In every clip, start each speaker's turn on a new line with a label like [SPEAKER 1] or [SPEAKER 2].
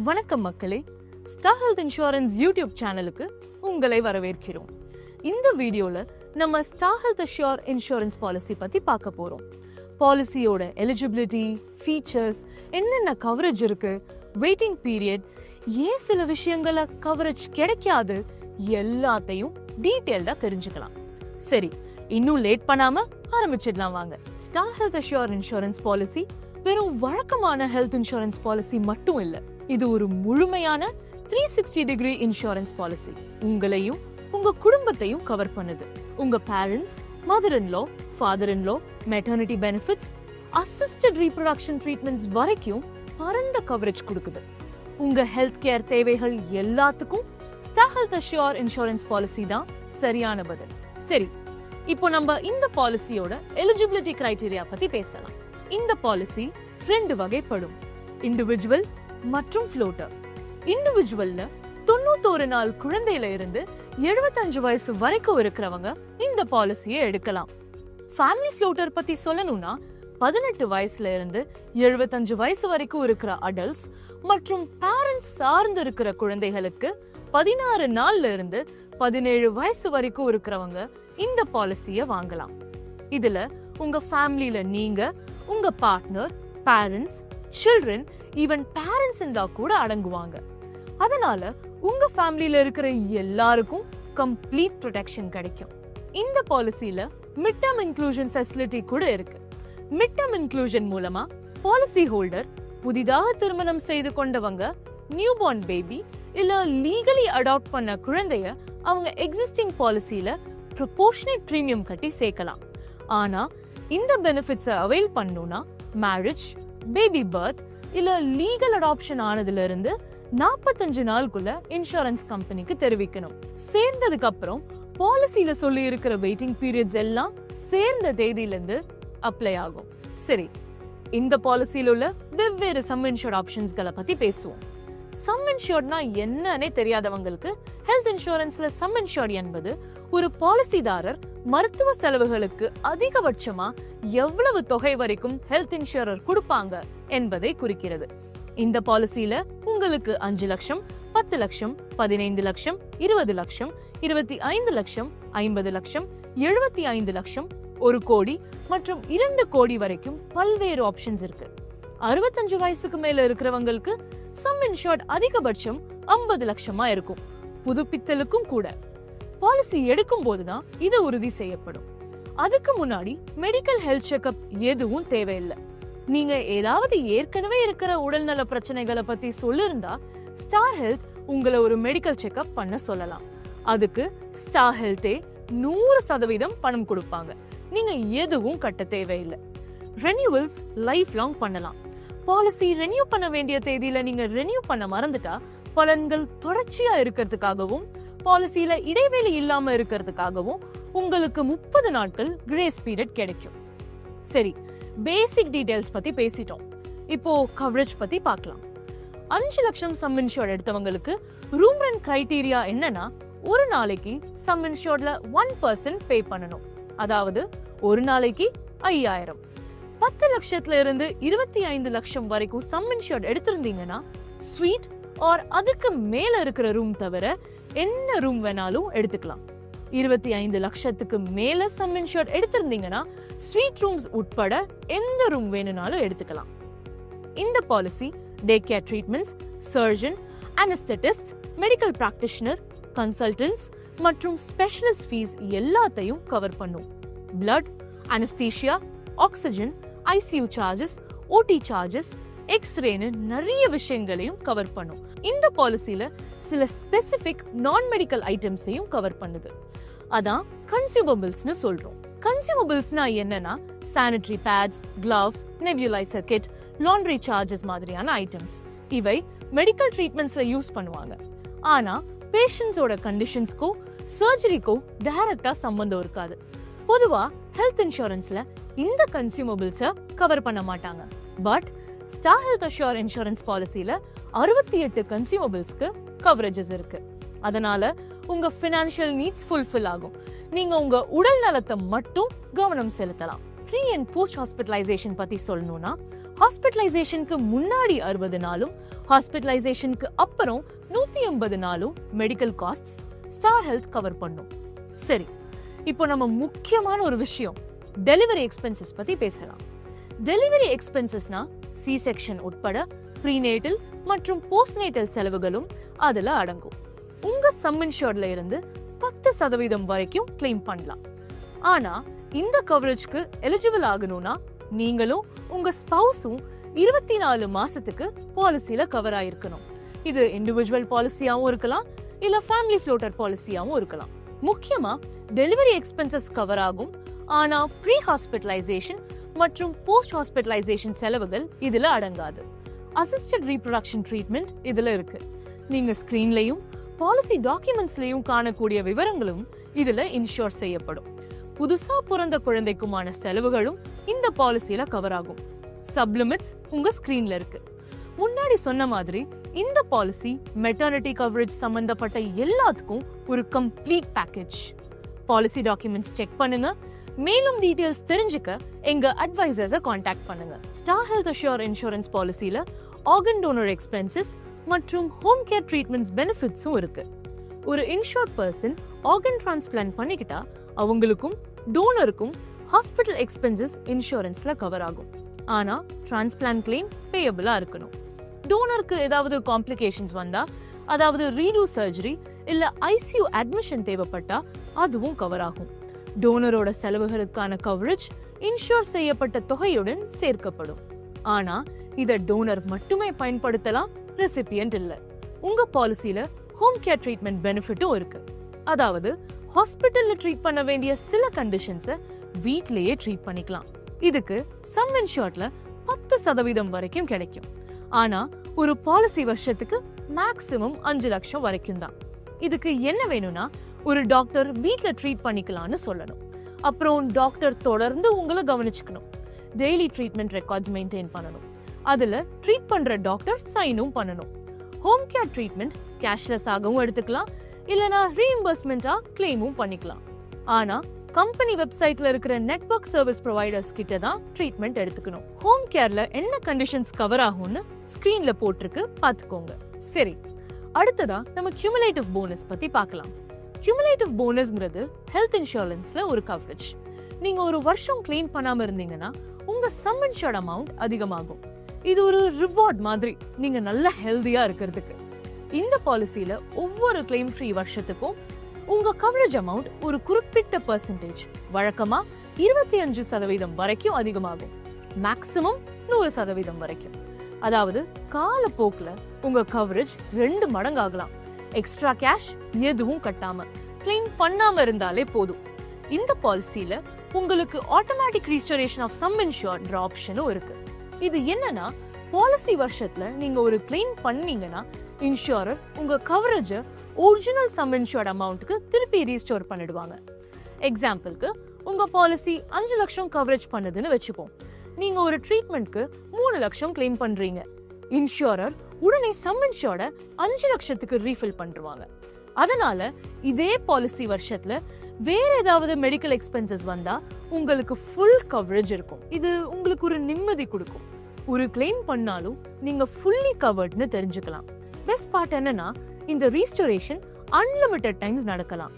[SPEAKER 1] வணக்கம் மக்களே, star health insurance YouTube சேனலுக்கு உங்களை வரவேற்கிறோம். இந்த வீடியோல நம்ம star Health Assure insurance policy பத்தி பார்க்க போறோம். பாலிசியோட எலிஜிபிலிட்டி, ஃபீச்சர்ஸ், என்னென்ன கவரேஜ் இருக்கு, வெயிட்டிங் பீரியட், ஏன் சில விஷயங்கள கவரேஜ் கிடைக்காது, எல்லாத்தையும் டீடைல்டா தெரிஞ்சுக்கலாம். சரி, இன்னும் லேட் பண்ணாம ஆரம்பிச்சிடலாம் வாங்க. Star Health Assure insurance policy வெறும் வழக்கமான ஹெல்த் இன்சூரன்ஸ் பாலிசி மட்டும் இல்ல, இது ஒரு முழுமையான 360 டிகிரி இன்சூரன்ஸ் பாலிசி. உங்களையும் உங்க குடும்பத்தையும் கவர் பண்ணுது. உங்க parents, mother in law, father in law, maternity benefits, assisted reproduction treatments வரைக்கும் பரந்த கவரேஜ் கொடுக்குது. உங்க ஹெல்த் கேர் தேவைகள் எல்லாத்துக்கும் star Health Assure insurance policy தான் சரியான பதில். சரி, இப்போ நம்ம இந்த பாலிசியோட எலிஜிபிலிட்டி கிரைட்டீரியா பத்தி பேசலாம். இந்த பாலிசி 2 வகைப்படும்: இண்டிவிஜுவல் மற்றும் ஃப்ளோட்டர். இண்டிவிஜுவல்ல 91 நாள் குழந்தையில இருந்து 75 வயசு வரைக்கும் இருக்கிறவங்க இந்த பாலிசியை எடுக்கலாம். ஃபேமிலி ஃப்ளோட்டர் பத்தி சொல்லணும்னா 18 வயசுல இருந்து 75 வயசு வரைக்கும் இருக்கிற அடல்ட்ஸ் மற்றும் பேரண்ட்ஸ் சார்ந்து இருக்கிற குழந்தைகளுக்கு 16 நாள்ல இருந்து 17 வயசு வரைக்கும் இருக்கிறவங்க இந்த பாலிசியை வாங்கலாம். இதுல உங்க ஃபேமிலியில நீங்க, உங்க partner, parents, children, even parents in law கூட அடங்குவாங்க. அதனால உங்க ஃபேமிலியில இருக்கிற எல்லாருக்கும் கம்ப்ளீட் ப்ரொடெக்ஷன் கிடைக்கும். இந்த பாலிசியில மிட் டர்ம் இன்க்ளூஷன் ஃபெசிலிட்டி கூட இருக்கு. மிட் டர்ம் இன்க்ளூஷன் மூலமா பாலிசி ஹோல்டர் புதிதாக திருமணம் செய்து கொண்டவங்க, நியூ பார்ன் பேபி இல்ல லீகலி அடாப்ட் பண்ண குழந்தைய அவங்க எக்ஸிஸ்டிங் பாலிசியில ப்ரொபோர்ஷனேட் பிரீமியம் கட்டி சேர்க்கலாம். ஆனா இந்த பெனிஃபிட்ஸை அவைல் பண்ணணும்னா மேரேஜ், பேபி பர்த் இல்ல லீகல் அடாப்ஷன் ஆனதுல இருந்து 45 நாளுக்குள்ள இன்சூரன்ஸ் கம்பெனிக்கு தெரிவிக்கணும். சேர்ந்ததுக்கு அப்புறம் பாலிசியில சொல்லி இருக்கிற வெயிட்டிங் பீரியட்ஸ் எல்லாம் சேர்ந்த தேதியில இருந்து அப்ளை ஆகும். சரி, இந்த பாலிசியில உள்ள வெவ்வேறு சம் இன்சூர்ட் ஆப்ஷன்ஸ்களை பத்தி பேசுவோம். சம் இன்சூர்ட்னா என்னன்னே தெரியாதவங்களுக்கு ஹெல்த் இன்சூரன்ஸ்ல சம் இன்சூர்ட் என்பது ஒரு பாலிசிதாரர் மருத்துவ செலவுகளுக்கு அதிகபட்சமா எவ்வளவு தொகை வரைக்கும் ஹெல்த் இன்சூரர் கொடுப்பாங்க என்பதை குறிக்கிறது. இந்த பாலிசியில உங்களுக்கு 5 லட்சம், 10 லட்சம், 15 லட்சம், 20 லட்சம், 25 லட்சம், 50 லட்சம், 75 லட்சம், 1 கோடி மற்றும் 2 கோடி வரைக்கும் பல்வேறு ஆப்ஷன்ஸ் இருக்கு. 65 வயசுக்கு மேல இருக்கிறவங்களுக்கு சம் இன்சூர்ட் அதிகபட்சம் 50 லட்சமா இருக்கும். புதுப்பித்தலுக்கும் கூட பாலிசி எடுக்கும் போதுதான் இது உறுதி செய்யப்படும். அதுக்கு முன்னாடி மெடிக்கல் ஹெல்த் செக்அப் எதுவும் தேவையில்லை. நீங்க ஏதாவது ஏற்கனவே இருக்கிற உடல்நல பிரச்சனைகளை பத்தி சொல்லிருந்தா ஸ்டார் ஹெல்த் உங்களை ஒரு மெடிக்கல் செக்அப் பண்ண சொல்லலாம். அதுக்கு ஸ்டார் ஹெல்த்தே 100% பணம் கொடுப்பாங்க. நீங்க எதுவும் கட்ட தேவையில்லை. ரெனியூவல்ஸ் லைஃப் லாங் பண்ணலாம். பாலிசி ரெனியூ பண்ண வேண்டிய தேதியில நீங்க ரெனியூ பண்ண மறந்துட்டா பலன்கள் தொடர்ச்சியா இருக்கிறதுக்காகவும் பாலிசியில இடைவெளி இல்லாம இருக்கிறதுக்காகவும் உங்களுக்கு 30 நாட்கள் கிரேஸ் பீரியட் கிடைக்கும். சரி, பேசிக் டீடைல்ஸ் பத்தி பேசிட்டோம். இப்போ கவரேஜ் பத்தி பார்க்கலாம். 5 லட்சம் சம் இன்சூர்ட் எடுத்தவங்களுக்கு ரூம் ரெண்ட் கிரைட்டீரியா என்னன்னா, ஒரு நாளைக்கு சம் இன்சூர்ட்ல 1% பே பண்ணணும். அதாவது ஒரு நாளைக்கு 5000. 10 லட்சத்துல இருந்து 25 லட்சம் வரைக்கும் சம் இன்சூர்ட் எடுத்திருந்தீங்கன்னா ஸ்வீட் ஆர் அதுக்கு மேல இருக்கிற ரூம் தவிர என்ன ரூம் வேணாலும் எடுத்துக்கலாம். 25 லட்சத்துக்கு மேல சம் இன்சூர்ட் எடுத்திருந்தீங்கன்னா ஸ்வீட் ரூம்ஸ் உட்பட எந்த ரூம் வேணும்னாலும் எடுத்துக்கலாம். இந்த policy day care treatments, surgeon, anaesthetist, medical practitioner, consultants மற்றும் ஸ்பெஷலிஸ்ட் ஃபீஸ் எல்லாத்தையும் கவர் பண்ணும். Blood, anaesthesia, oxygen, ICU charges, OT charges, எக்ஸ்ரேன்னு நிறைய விஷயங்களையும் கவர் பண்ணும். இந்த பாலிசியில சில ஸ்பெசிபிக் நான் மெடிக்கல் ஐட்டம்ஸையும் கவர் பண்ணுது. அதான் கன்சியூமபிள்ஸ்னு சொல்றோம். கன்சியூமபிள்ஸ்னா என்னன்னா sanitary pads, gloves, nebuliser kit, laundry charges மாதிரியான ஐட்டம்ஸ். இவை மெடிக்கல் ட்ரீட்மெண்ட்ஸ்ல யூஸ் பண்ணுவாங்க. ஆனா பேஷண்ட்ஸோட கண்டிஷன்ஸ்க்கோ சர்ஜரிக்கோ டைரக்டா சம்பந்தம் இருக்காது. பொதுவா ஹெல்த் இன்சூரன்ஸ்ல இந்த கன்சியூமபிள்ஸை கவர் பண்ண மாட்டாங்க. But Star Health Assure insurance பாலிசியில 68 கன்சியூமபிள்ஸ்க்கு கவரேஜஸ் இருக்கு. அதனால உங்க ஃபினான்ஷியல் நீட்ஸ் ஃபுல்ஃபில் ஆகும். நீங்க உங்க உடல் நலத்தை மட்டும் கவனம் செலுத்தலாம். ப்ரீ அண்ட் போஸ்ட் ஹாஸ்பிட்டலைசேஷன் பத்தி சொல்லணும்னா ஹாஸ்பிட்டலைசேஷனுக்கு முன்னாடி 60 நாளும் ஹாஸ்பிட்டலைசேஷனுக்கு அப்புறம் 180 நாளும் medical castes star health cover பண்ணும். சரி, இப்போ நம்ம முக்கியமான ஒரு விஷயம் டெலிவரி எக்ஸ்பென்சஸ் பத்தி பேசலாம். டெலிவரி எக்ஸ்பென்சஸ்னா சி செக்ஷன் உட்பட ப்ரீநேட்டல் மற்றும் போஸ்ட்நேட்டல் செலவுகளும் அதுல அடங்கும். உங்க சம் இன்ஷூர்ட்ல இருந்து 10% வரைக்கும் கிளைம் பண்ணலாம். ஆனா இந்த கவரேஜ்க்கு எலிஜிபிள் ஆகணும்னா நீங்களும் உங்க ஸ்பவுஸும் 24 மாசத்துக்கு பாலிசியில கவர் ஆயிருக்கணும். இது இண்டிவிஜுவல் பாலிசியாவும் இருக்கலாம், இல்ல ஃபேமிலி ஃப்ளோட்டர் பாலிசியாவும் இருக்கலாம். முக்கியமா டெலிவரி எக்ஸ்பென்சஸ் கவர் ஆகும், ஆனா ப்ரீ ஹாஸ்பிட்டலைசேஷன் மற்றும் போஸ்ட் ஹாஸ்பிட்டலைசேஷன் செலவுகள் இதுல அடங்காது. அசிஸ்டட் ரீப்ரொடக்ஷன் ட்ரீட்மெண்ட் இதுல இருக்கு. நீங்க ஸ்கிரீன்லயும் பாலிசி டாக்குமெண்ட்ஸ்லயும் காணக்கூடிய விவரங்களும் இதுல இன்ஷூர் செய்யப்படும். புதுசா பிறந்த குழந்தைக்குமான செலவுகளும் இந்த பாலிசியில கவர் ஆகும். சப்லிமிட்ஸ் உங்க ஸ்கிரீன்ல இருக்கு. முன்னாடி சொன்ன மாதிரி இந்த பாலிசி மெட்டர்னிட்டி கவரேஜ் சம்பந்தப்பட்ட எல்லாத்துக்கும் ஒரு complete package. Policy documents check பண்ணுங்க. மேலும் டீடைல்ஸ் தெரிஞ்சுக்க எங்க அட்வைசர்ஸை காண்டாக்ட் பண்ணுங்க. ஸ்டார் ஹெல்த் அஷ்யூர் இன்சூரன்ஸ் பாலிசியில ஆர்கன் டோனர் எக்ஸ்பென்சஸ் மற்றும் ஹோம் கேர் ட்ரீட்மெண்ட்ஸ் பெனிஃபிட்ஸும் இருக்கு. ஒரு இன்சூர்ட் பர்சன் ஆர்கன் டிரான்ஸ்பிளான்ட் பண்ணிக்கிட்டா அவங்களுக்கும் டோனருக்கும் ஹாஸ்பிட்டல் எக்ஸ்பென்சஸ் இன்சூரன்ஸ்ல கவர் ஆகும். ஆனா டிரான்ஸ்பிளான்ட் கிளைம் பேயபிளா இருக்கணும். டோனருக்கு ஏதாவது காம்ப்ளிகேஷன்ஸ் வந்தா, அதாவது ரீடூ சர்ஜரி இல்ல ஐசியூ அட்மிஷன் தேவைப்பட்டா அதுவும் கவர் ஆகும். டோனரோட செலவுகளுக்கான கவரேஜ் இன்ஷூர் செய்யப்பட்ட தொகையுடன் சேர்க்கப்படும். ஆனா இத டோனர் மட்டுமே பயன்படுத்தலாம், ரெசிபியன்ட் இல்ல. உங்க பாலிசியில ஹோம் கேர் ட்ரீட்மெண்ட் பெனிஃபிட்டும் இருக்கு. அதாவது ஹாஸ்பிட்டல்ல ட்ரீட் பண்ண வேண்டிய சில கண்டிஷன்ஸை வீட்லயே ட்ரீட் பண்ணிக்கலாம். இதுக்கு சம் இன்ஷூர்ட்ல 10% வரைக்கும் கிடைக்கும். ஆனா ஒரு பாலிசி வருஷத்துக்கு மேக்ஸிமம் 5 லட்சம் வரைக்கும் தான். இதுக்கு என்ன வேணும்னா ஒரு டாக்டர் வீட்ல ட்ரீட் பண்ணிக்கலாம்னு சொல்லணும். அப்புறம் டாக்டர் தொடர்ந்து உங்களை கவனிச்சுக்கணும். டெய்லி ட்ரீட்மெண்ட் ரெக்கார்ட்ஸ் மெயின்டைன் பண்ணணும். அதுல ட்ரீட் பண்ற டாக்டர் சைனும் பண்ணணும். ஹோம் கேர் ட்ரீட்மெண்ட் கேஷ்லெஸ் ஆகவும் எடுத்துக்கலாம், இல்லனா ரீஇம்பர்ஸ்மெண்டா கிளைமும் பண்ணிக்கலாம். ஆனா கம்பெனி வெப்சைட்ல இருக்கிற நெட்வொர்க் சர்வீஸ் ப்ரொவைடர்ஸ் கிட்ட தான் ட்ரீட்மெண்ட் எடுத்துக்கணும். ஹோம் கேர்ல என்ன கண்டிஷன்ஸ் கவர் ஆகும்னு ஸ்கிரீன்ல போட்டிருக்கு, பாத்துக்கோங்க. சரி, அடுத்ததா நம்ம கியூமுலேட்டிவ் போனஸ் பத்தி பார்க்கலாம். கியூமுலேட்டிவ் போனஸ்ங்கிறது ஹெல்த் இன்சூரன்ஸ்ல ஒரு கவரேஜ். நீங்க ஒரு வருஷம் கிளைம் பண்ணாம இருந்தீங்கன்னா உங்க சம் இன்சூர்ட் அமௌண்ட் அதிகமாகும். இது ஒரு ரிவார்ட் மாதிரி நீங்க நல்ல ஹெல்தியா இருக்கிறதுக்கு. இந்த பாலிசியில ஒவ்வொரு கிளைம் ஃப்ரீ வருஷத்துக்கும் உங்க கவரேஜ் அமௌண்ட் ஒரு குறிப்பிட்ட பெர்சன்டேஜ், வழக்கமா 25% வரைக்கும் அதிகமாகும். மேக்ஸிமம் 100% வரைக்கும். அதாவது காலப்போக்குல உங்க கவரேஜ் 2 மடங்கு ஆகலாம். எக்ஸ்ட்ரா கேஷ் எதுவும் கட்டாம கிளைம் பண்ணாம இருந்தாலே போதும். இந்த பாலிசியில உங்களுக்கு automatic restoration of sum insured ஆப்ஷனும் இருக்கு. இது என்னன்னா, பாலிசி வருஷத்துல நீங்க ஒரு கிளைம் பண்ணீங்கன்னா இன்சூரர் உங்க கவரேஜை ஒரிஜினல் சம் இன்சூர்ட் அமௌண்ட்டுக்கு திருப்பி ரீஸ்டோர் பண்ணிடுவாங்க. எக்ஸாம்பிளுக்கு உங்க பாலிசி 5 லட்சம் கவரேஜ் பண்ணுதுன்னு வச்சுப்போம். நீங்க ஒரு ட்ரீட்மெண்ட்க்கு 3 லட்சம் கிளைம் பண்றீங்க. இன்சூரர் உடனே சம் இன்சூர்ட 5 லட்சத்துக்கு ரீஃபில் பண்ணிடுவாங்க. அதனால இதே பாலிசி வருஷத்துல வேற ஏதாவது மெடிக்கல் எக்ஸ்பென்சஸ் வந்தா உங்களுக்கு ஃபுல் கவரேஜ் இருக்கும். இது உங்களுக்கு ஒரு நிம்மதி கொடுக்கும். ஒரு கிளைம் பண்ணாலும் நீங்க ஃபுல்லி கவர்ட்னு தெரிஞ்சுக்கலாம். பெஸ்ட் பார்ட் என்னன்னா, இந்த ரீஸ்டோரேஷன் அன்லிமிட்டட் டைம்ஸ் நடக்கலாம்.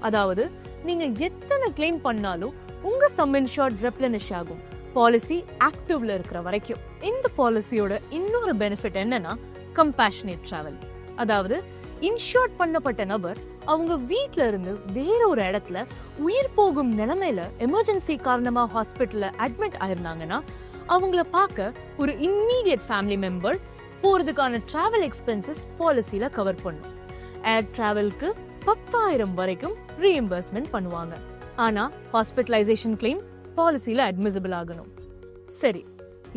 [SPEAKER 1] அதாவது நீங்க எத்தனை கிளைம் பண்ணாலும் உங்க சம் இன்சூர்ட் ரெப்ளனிஷ் ஆகும், பாலிசி ஆக்டிவ்ல இருக்கிற வரைக்கும். இந்த பாலிசியோட இன்னொரு பெனிஃபிட் என்னன்னா கம்பேஷனேட் டிராவல். அதாவது இன்சூர்ட் பண்ணப்பட்ட நபர் அவங்க வீட்ல இருந்து வேற ஒரு இடத்துல உயிர் போகும் நிலைமையில எமர்ஜென்சி காரணமா ஹாஸ்பிட்டல்ல அட்மிட் ஆயிருந்தாங்கன்னா அவங்கள பார்க்க ஒரு இம்மீடியட் ஃபேமிலி மெம்பர் போறதுக்கான டிராவல் எக்ஸ்பென்சஸ் பாலிசியில கவர் பண்ணும். ஏர் டிராவலுக்கு 10,000 வரைக்கும் ரீஇம்பர்ஸ்மெண்ட் பண்ணுவாங்க. ஆனா ஹாஸ்பிட்டலைசேஷன் கிளைம் பாலிசியில அட்மிசிபிள் ஆகணும். சரி,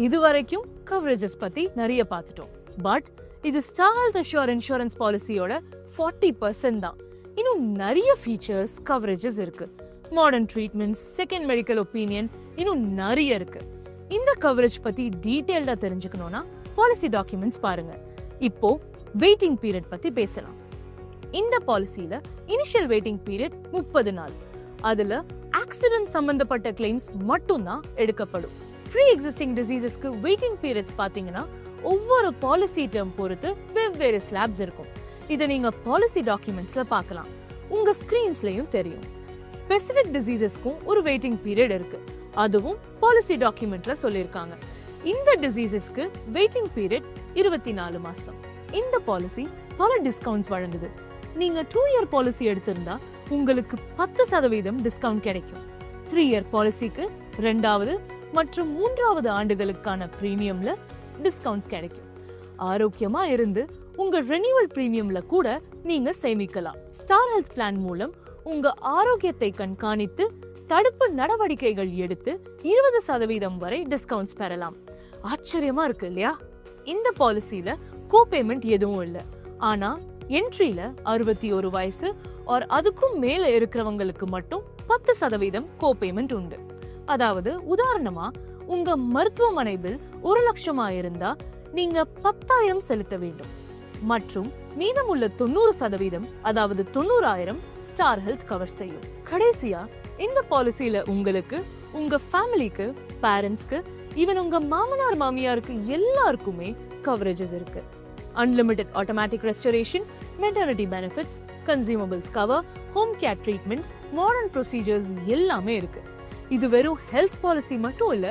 [SPEAKER 1] இது வரைக்கும் கவரேஜஸ் பத்தி நிறைய பார்த்துட்டோம். பட் இது ஸ்டார் ஹெல்த் அஷ்யூர் இன்சூரன்ஸ் பாலிசியோட 40% தான். இன்னும் நிறைய ஃபீச்சர்ஸ் கவரேஜஸ் இருக்கு. Modern treatments, second medical opinion, இன்னும் நிறைய இருக்கு. இந்த கவரேஜ் பத்தி டீடைல்டா தெரிஞ்சுக்கணும்னா பாலிசி டாக்குமெண்ட்ஸ் பாருங்க. இப்போ வெயிட்டிங் பீரியட் பத்தி பேசலாம். இந்த பாலிசியில இனிஷியல் வெயிட்டிங் பீரியட் 30 நாள். அதுல ஆக்சிடென்ட் சம்பந்தப்பட்ட கிளைம்ஸ் மட்டும் தான் எடுக்கப்படும். ப்ரீ எக்ஸிஸ்டிங் டிசீசஸ்க்கு வெயிட்டிங் பீரியட்ஸ் பார்த்தீங்கன்னா ஒவ்வொரு பாலிசி டேர்ம் பொறுத்து வெவ்வேறு ஸ்லாப்ஸ் இருக்கும். இதை நீங்க பாலிசி டாக்குமெண்ட்ஸ்ல பார்க்கலாம். உங்க ஸ்கிரீன்ஸ்லயும் தெரியும். ஸ்பெசிபிக் டிசீசஸ்க்கும் ஒரு வெயிட்டிங் பீரியட் இருக்கு. அதுவும் பாலிசி டாக்குமெண்ட்ல சொல்லியிருக்காங்க. இந்த டிசீசஸ்க்கு வெயிட்டிங் பீரியட் 24 மாசம். இந்த பாலிசி பல டிஸ்கவுண்ட்ஸ் வழங்குது. நீங்க 2 இயர் பாலிசி எடுத்திருந்தா உங்களுக்கு 10% டிஸ்கவுண்ட் கிடைக்கும். 3 இயர் பாலிசிக்கு 2வது மற்றும் 3வது ஆண்டுகளுக்கான பிரீமியம்ல டிஸ்கவுண்ட்ஸ் கிடைக்கும். ஆரோக்கியமா இருந்து உங்க ரெனியூவல் பிரீமியம்ல கூட நீங்க சேமிக்கலாம். ஸ்டார் ஹெல்த் பிளான் மூலம் உங்க ஆரோக்கியத்தை கண்காணித்து தடுப்பு நடவடிக்கைகள் எடுத்து 20% வரை டிஸ்கவுண்ட்ஸ் பெறலாம். ஆச்சரியமா இருக்கு இல்லையா? இந்த பாலிசில கோபேமெண்ட் எதுவும் இல்லை. ஆனா என்ட்ரில 61 வயசு or அதுக்கும் மேல இருக்கிறவங்களுக்கு மட்டும் 10% கோபேமெண்ட் உண்டு. அதாவது உதாரணமா உங்க மருத்துவமனை பில் 1 லட்சமா இருந்தா நீங்க 10,000 செலுத்த வேண்டும் மற்றும் மீதமுள்ள 90% அதாவது 90,000 ஸ்டார் ஹெல்த் கவர் செய்யும். கடைசியா இந்த பாலிசில உங்களுக்கு, உங்க ஃபேமிலிக்கு, பேரண்ட்ஸ்க்கு, ஈவன் உங்க மாமனார் மாமியாருக்கு எல்லாருக்குமே கவரேஜஸ் இருக்கு. Unlimited automatic restoration, maternity benefits, consumables cover, home care treatment, modern procedures எல்லாமே இருக்கு. இது வெறும் ஹெல்த் பாலிசி மட்டும் இல்ல,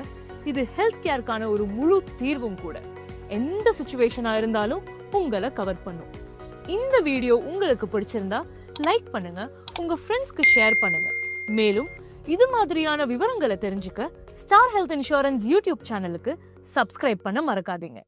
[SPEAKER 1] இது ஹெல்த் கேருக்கான ஒரு முழு தீர்வும் கூட. எந்த சிச்சுவேஷனா இருந்தாலும் உங்களை கவர் பண்ணும். இந்த வீடியோ உங்களுக்கு பிடிச்சிருந்தா லைக் பண்ணுங்க, உங்க ஃப்ரெண்ட்ஸ்க்கு ஷேர் பண்ணுங்க. மேலும் இது மாதிரியான விவரங்களை தெரிஞ்சுக்க ஸ்டார் ஹெல்த் இன்சூரன்ஸ் யூடியூப் சேனலுக்கு சப்ஸ்கிரைப் பண்ண மறக்காதீங்க.